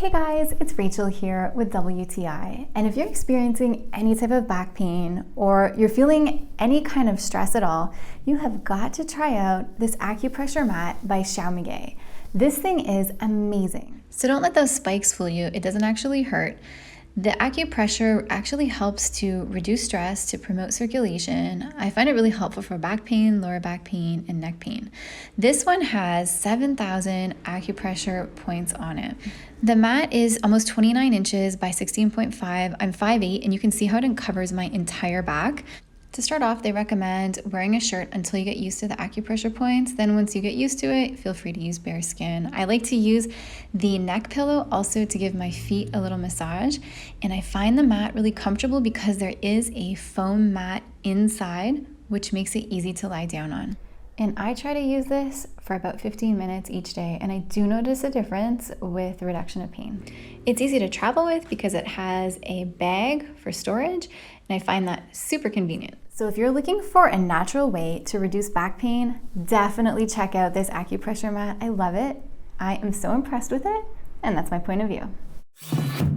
Hey guys, it's Rachel here with WTI, and if you're experiencing any type of back pain or you're feeling any kind of stress at all, you have got to try out this Acupressure mat by XiaoMaGe. This thing is amazing. So don't let those spikes fool you, it doesn't actually hurt. The acupressure actually helps to reduce stress, to promote circulation. I find it really helpful for back pain, lower back pain, and neck pain. This one has 7,000 acupressure points on it. The mat is almost 29 inches by 16.5. I'm 5'8", and you can see how it covers my entire back. To start off, they recommend wearing a shirt until you get used to the acupressure points. Then once you get used to it, feel free to use bare skin. I like to use the neck pillow also to give my feet a little massage. And I find the mat really comfortable because there is a foam mat inside, which makes it easy to lie down on. And I try to use this for about 15 minutes each day, and I do notice a difference with reduction of pain. It's easy to travel with because it has a bag for storage, and I find that super convenient. So if you're looking for a natural way to reduce back pain, definitely check out this acupressure mat. I love it. I am so impressed with it, and that's my point of view.